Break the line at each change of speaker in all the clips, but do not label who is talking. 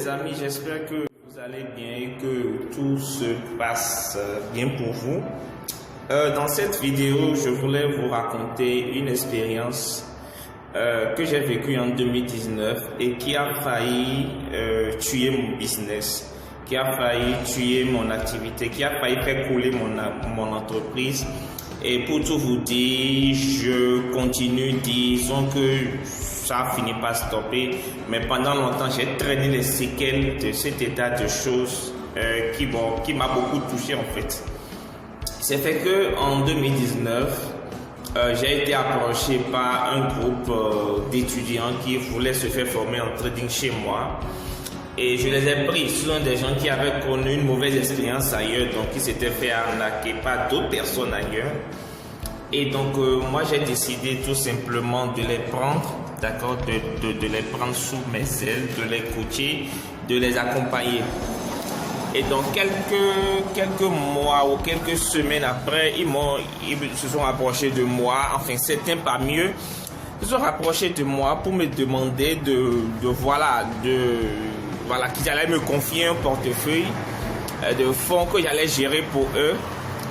les amis, j'espère que vous allez bien et que tout se passe bien pour vous. Dans cette vidéo, je voulais vous raconter une expérience que j'ai vécue en 2019 et qui a failli tuer mon business, qui a failli tuer mon activité, qui a failli faire couler mon entreprise. Et pour tout vous dire, je continue, disons que ça a fini par stopper, mais pendant longtemps j'ai traîné les séquelles de cet état de choses qui m'a beaucoup touché en fait. C'est fait que en 2019, j'ai été approché par un groupe d'étudiants qui voulaient se faire former en trading chez moi. Et je les ai pris. Ce sont des gens qui avaient connu une mauvaise expérience ailleurs, donc qui s'étaient fait arnaquer par d'autres personnes ailleurs. Et donc, moi, j'ai décidé tout simplement de les prendre, d'accord, de les prendre sous mes ailes, de les coacher, de les accompagner. Et donc, quelques mois ou quelques semaines après, ils se sont approchés de moi, enfin, certains parmi eux, se sont rapprochés de moi pour me demander qu'ils allaient me confier un portefeuille de fonds que j'allais gérer pour eux.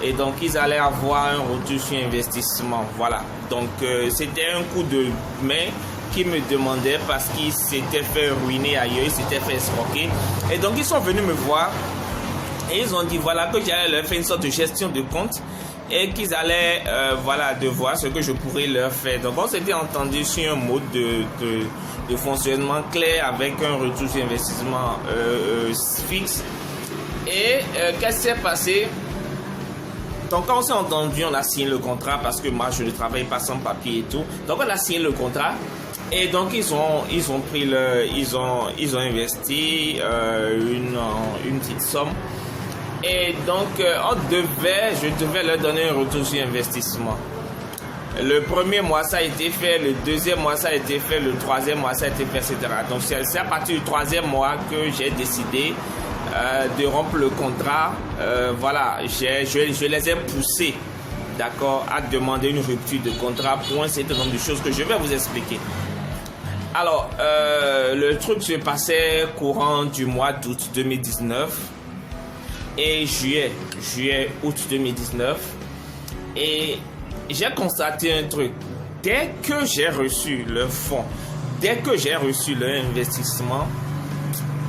Et donc, ils allaient avoir un retour sur investissement. Voilà. Donc, c'était un coup de main qu'ils me demandaient parce qu'ils s'étaient fait ruiner ailleurs, ils s'étaient fait escroquer. Et donc, ils sont venus me voir et ils ont dit, voilà, que j'allais leur faire une sorte de gestion de compte et qu'ils allaient, de voir ce que je pourrais leur faire. Donc, on s'était entendu sur un mode de fonctionnement clair avec un retour sur investissement fixe. Et qu'est-ce qui s'est passé? Donc, quand on s'est entendu, on a signé le contrat parce que moi, je ne travaille pas sans papier et tout. Donc, on a signé le contrat et donc, ils ont investi une petite somme. Et donc, je devais leur donner un retour sur investissement. Le premier mois, ça a été fait. Le deuxième mois, ça a été fait. Le troisième mois, ça a été fait, etc. Donc, c'est à partir du troisième mois que j'ai décidé de rompre le contrat. Je les ai poussés, d'accord, à demander une rupture de contrat pour un certain nombre de choses que je vais vous expliquer. Alors, le truc se passait courant du mois d'août 2019 et juillet-août 2019. Et j'ai constaté un truc. Dès que j'ai reçu le fonds, dès que j'ai reçu l'investissement,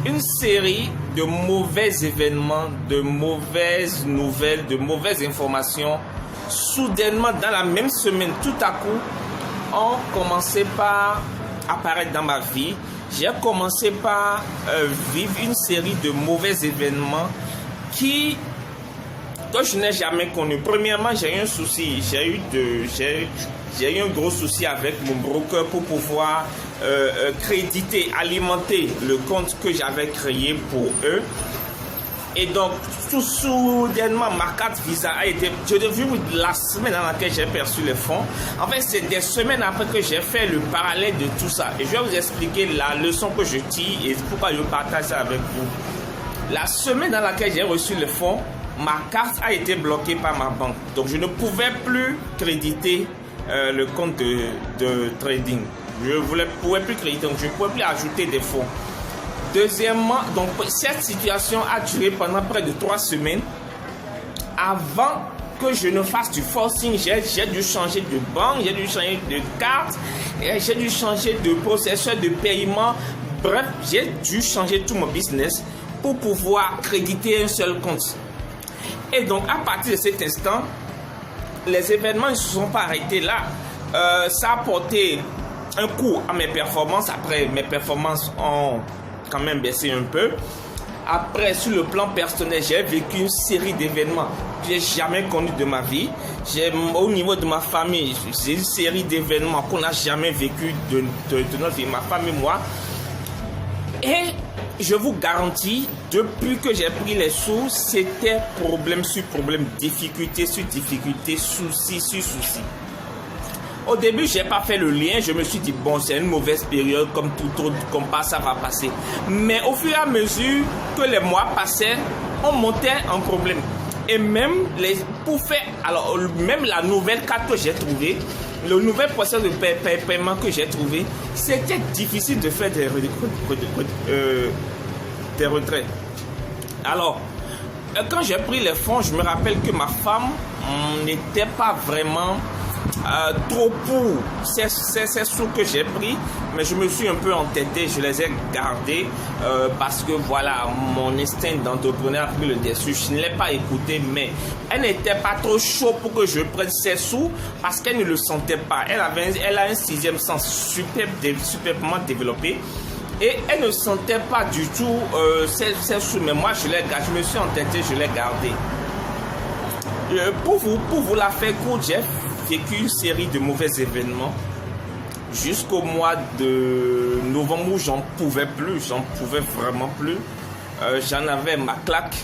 une série de mauvais événements, de mauvaises nouvelles, de mauvaises informations, soudainement dans la même semaine, tout à coup, ont commencé par apparaître dans ma vie. J'ai commencé par vivre une série de mauvais événements que je n'ai jamais connu. Premièrement, j'ai eu un souci, j'ai eu un gros souci avec mon broker pour pouvoir créditer, alimenter le compte que j'avais créé pour eux. Et donc, tout soudainement, ma carte Visa a été... Je devais vous dire la semaine dans laquelle j'ai perçu les fonds. En fait, c'est des semaines après que j'ai fait le parallèle de tout ça. Et je vais vous expliquer la leçon que je tire et pourquoi je partage ça avec vous. La semaine dans laquelle j'ai reçu les fonds, ma carte a été bloquée par ma banque. Donc, je ne pouvais plus créditer le compte de trading. Je ne pouvais plus créditer, donc je ne pouvais plus ajouter des fonds. Deuxièmement, donc cette situation a duré pendant près de 3 semaines. Avant que je ne fasse du forcing, j'ai dû changer de banque, j'ai dû changer de carte, j'ai dû changer de processeur de paiement. Bref, j'ai dû changer tout mon business pour pouvoir créditer un seul compte. Et donc, à partir de cet instant, les événements ne se sont pas arrêtés là. Ça a porté un coup à mes performances. Après, mes performances ont quand même baissé un peu. Après, sur le plan personnel, j'ai vécu une série d'événements que je n'ai jamais connus de ma vie. Au niveau de ma famille, j'ai une série d'événements qu'on n'a jamais vécu de notre vie, ma famille, moi. Et je vous garantis, depuis que j'ai pris les sous, c'était problème sur problème, difficulté sur difficulté, souci sur souci. Au début, je n'ai pas fait le lien. Je me suis dit, bon, c'est une mauvaise période, comme tout autre, comme pas, ça va passer. Mais au fur et à mesure que les mois passaient, on montait en problème. Et même, même la nouvelle carte que j'ai trouvée, le nouvel processus de paiement que j'ai trouvé, c'était difficile de faire des retraits. Alors, quand j'ai pris les fonds, je me rappelle que ma femme n'était pas vraiment trop pour ces sous que j'ai pris, mais je me suis un peu entêté, je les ai gardés parce que voilà, mon instinct d'entrepreneur a pris le dessus. Je ne l'ai pas écouté, mais elle n'était pas trop chaud pour que je prenne ces sous parce qu'elle ne le sentait pas. Elle a un sixième sens superbement développé. Et elle ne sentait pas du tout ces sous, mais moi je me suis entêté, je l'ai gardé. Pour vous la faire courte, j'ai vécu une série de mauvais événements jusqu'au mois de novembre où j'en pouvais vraiment plus. J'en avais ma claque.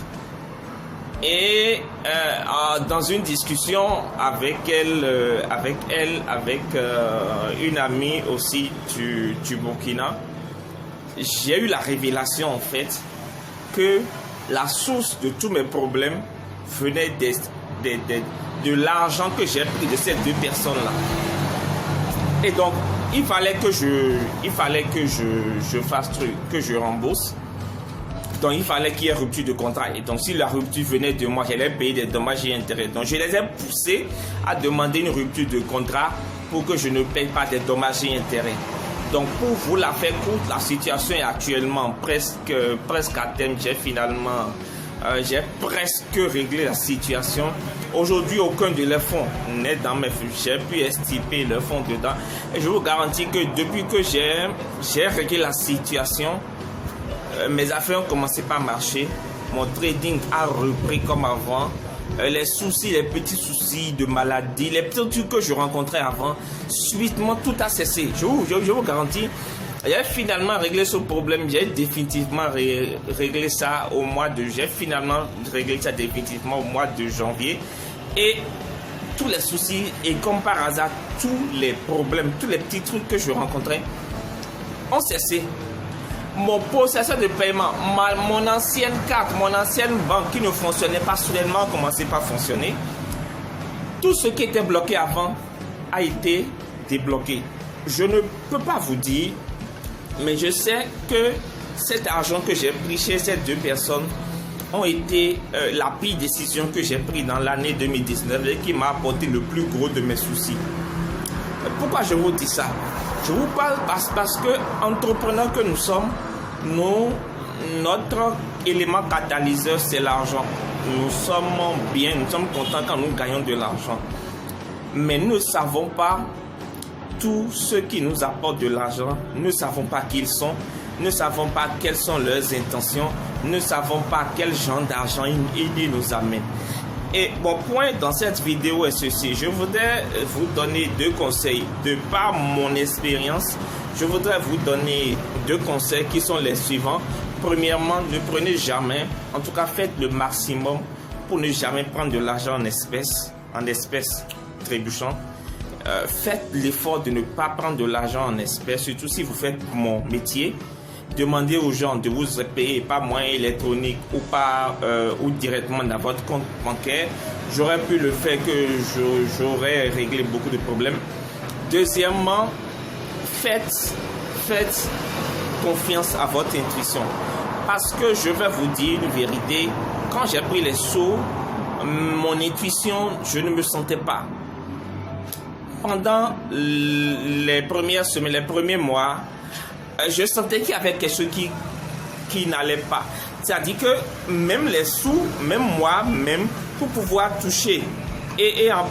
Et dans une discussion avec une amie aussi du Burkina, j'ai eu la révélation en fait que la source de tous mes problèmes venait de l'argent que j'ai pris de ces deux personnes-là. Et donc, il fallait que je fasse truc, que je rembourse. Donc, il fallait qu'il y ait rupture de contrat. Et donc, si la rupture venait de moi, j'allais payer des dommages et intérêts. Donc, je les ai poussés à demander une rupture de contrat pour que je ne paye pas des dommages et intérêts. Donc, pour vous la faire courte, la situation est actuellement presque à terme. J'ai presque réglé la situation. Aujourd'hui, aucun de les fonds n'est dans mes flux. J'ai pu estiper le fonds dedans. Et je vous garantis que depuis que j'ai réglé la situation, mes affaires ont commencé par marcher. Mon trading a repris comme avant. Les soucis, les petits soucis de maladie, les petits trucs que je rencontrais avant, subitement tout a cessé. Je vous garantis, j'ai finalement réglé ce problème. J'ai définitivement réglé ça au mois de janvier. Et tous les soucis, et comme par hasard, tous les problèmes, tous les petits trucs que je rencontrais ont cessé. Mon processus de paiement, mon ancienne carte, mon ancienne banque qui ne fonctionnait pas soudainement a commencé par fonctionner. Tout ce qui était bloqué avant a été débloqué. Je ne peux pas vous dire, mais je sais que cet argent que j'ai pris chez ces deux personnes ont été la pire décision que j'ai prise dans l'année 2019 et qui m'a apporté le plus gros de mes soucis. Pourquoi je vous dis ça? Je vous parle parce que entrepreneurs que nous sommes, notre élément catalyseur, c'est l'argent. Nous sommes bien, nous sommes contents quand nous gagnons de l'argent. Mais nous ne savons pas tous ceux qui nous apportent de l'argent. Nous ne savons pas qui ils sont. Nous ne savons pas quelles sont leurs intentions. Nous ne savons pas quel genre d'argent ils nous amènent. Et mon point dans cette vidéo est ceci. Je voudrais vous donner deux conseils. De par mon expérience, je voudrais vous donner deux conseils qui sont les suivants. Premièrement, ne prenez jamais, en tout cas faites le maximum pour ne jamais prendre de l'argent en espèces trébuchant. Faites l'effort de ne pas prendre de l'argent en espèces, surtout si vous faites mon métier. Demandez aux gens de vous payer par moyen électronique ou directement dans votre compte bancaire. J'aurais pu le faire, que j'aurais réglé beaucoup de problèmes. Deuxièmement, faites confiance à votre intuition. Parce que je vais vous dire une vérité. Quand j'ai pris les sous, mon intuition, je ne me sentais pas. Pendant les premières semaines, les premiers mois, je sentais qu'il y avait quelque chose qui n'allait pas. C'est-à-dire que même les sous, même moi, pour pouvoir toucher. Et en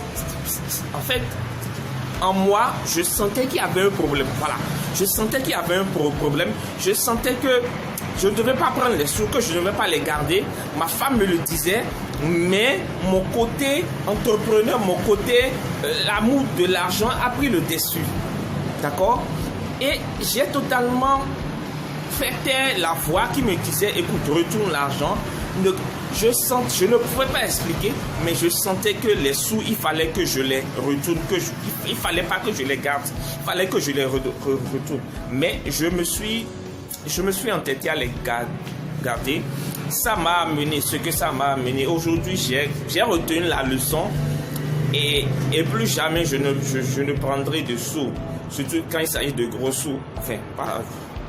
fait, en moi, je sentais qu'il y avait un problème. Voilà. Je sentais qu'il y avait un problème. Je sentais que je ne devais pas prendre les sous, que je ne devais pas les garder. Ma femme me le disait. Mais mon côté entrepreneur, mon côté l'amour de l'argent a pris le dessus. D'accord? Et j'ai totalement fait taire la voix qui me disait, écoute, retourne l'argent. Je ne pouvais pas expliquer, mais je sentais que les sous, il fallait que je les retourne, il ne fallait pas que je les garde, il fallait que je les retourne. Mais je me suis entêté à les garder. Ça m'a amené ce que ça m'a amené. Aujourd'hui, j'ai retenu la leçon et plus jamais je ne prendrai de sous. Surtout quand il s'agit de gros sous. Enfin,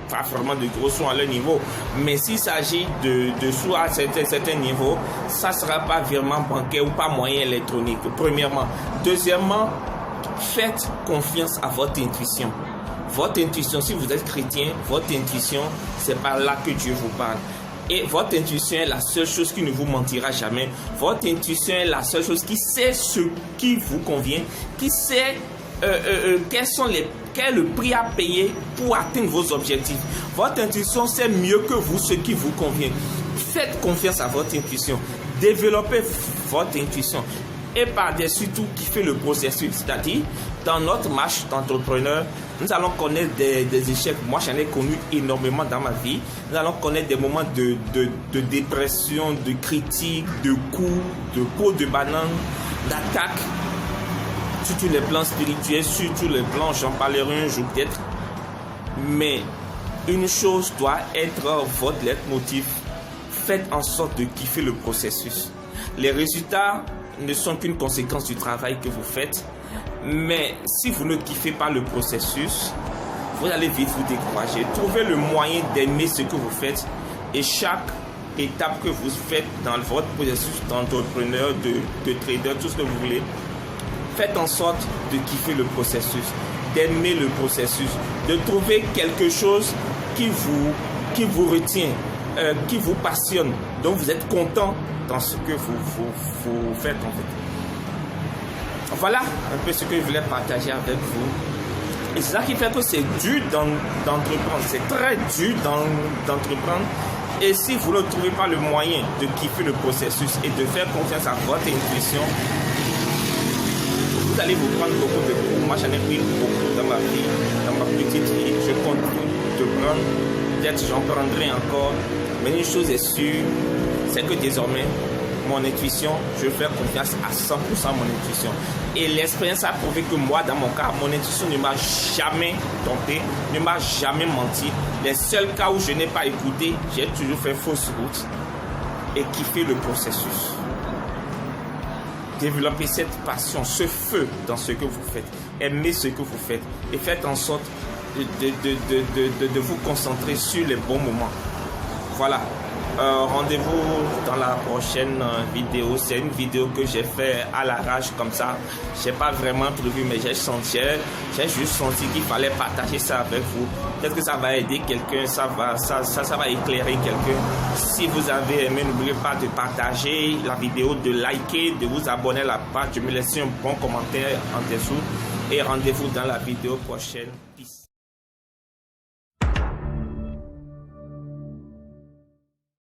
pas vraiment de gros sous à leur niveau. Mais s'il s'agit de sous à certains niveaux, ça ne sera pas virement bancaire ou pas moyen électronique, premièrement. Deuxièmement, faites confiance à votre intuition. Votre intuition, si vous êtes chrétien, votre intuition, c'est par là que Dieu vous parle. Et votre intuition est la seule chose qui ne vous mentira jamais. Votre intuition est la seule chose qui sait ce qui vous convient, qui sait quel est le prix à payer pour atteindre vos objectifs. Votre intuition sait mieux que vous ce qui vous convient. Faites confiance à votre intuition. Développez votre intuition. Et par-dessus tout, kiffez le processus. C'est-à-dire, dans notre marche d'entrepreneur, nous allons connaître des échecs. Moi, j'en ai connu énormément dans ma vie. Nous allons connaître des moments de dépression, de critique, de coups, de peau de banane, d'attaque. Sur tous les plans spirituels, sur tous les plans, j'en parlerai un jour peut-être. Mais une chose doit être votre leitmotiv. Faites en sorte de kiffer le processus. Les résultats ne sont qu'une conséquence du travail que vous faites. Mais si vous ne kiffez pas le processus, vous allez vite vous décourager. Trouvez le moyen d'aimer ce que vous faites. Et chaque étape que vous faites dans votre processus d'entrepreneur, de trader, tout ce que vous voulez, faites en sorte de kiffer le processus, d'aimer le processus, de trouver quelque chose qui vous retient, qui vous passionne, dont vous êtes content dans ce que vous faites en fait. Voilà un peu ce que je voulais partager avec vous. Et c'est ça qui fait que c'est dur d'entreprendre. C'est très dur d'entreprendre. Et si vous ne trouvez pas le moyen de kiffer le processus et de faire confiance à votre intuition, vous allez vous prendre beaucoup de coups. Moi, j'en ai pris beaucoup dans ma vie, dans ma petite vie. Je compte de prendre. Peut-être j'en prendrai encore. Mais une chose est sûre, c'est que désormais, mon intuition, je fais confiance à 100% à mon intuition. Et l'expérience a prouvé que moi, dans mon cas, mon intuition ne m'a jamais trompé, ne m'a jamais menti. Les seuls cas où je n'ai pas écouté, j'ai toujours fait fausse route et kiffé le processus. Développez cette passion, ce feu dans ce que vous faites. Aimez ce que vous faites et faites en sorte de vous concentrer sur les bons moments. Voilà. Rendez-vous dans la prochaine vidéo. C'est une vidéo que j'ai fait à l'arrache comme ça. J'ai pas vraiment prévu, mais j'ai juste senti qu'il fallait partager ça avec vous. Peut-être que ça va aider quelqu'un, ça va éclairer quelqu'un. Si vous avez aimé, n'oubliez pas de partager la vidéo, de liker, de vous abonner à la page, de me laisser un bon commentaire en dessous. Et rendez-vous dans la vidéo prochaine. Peace.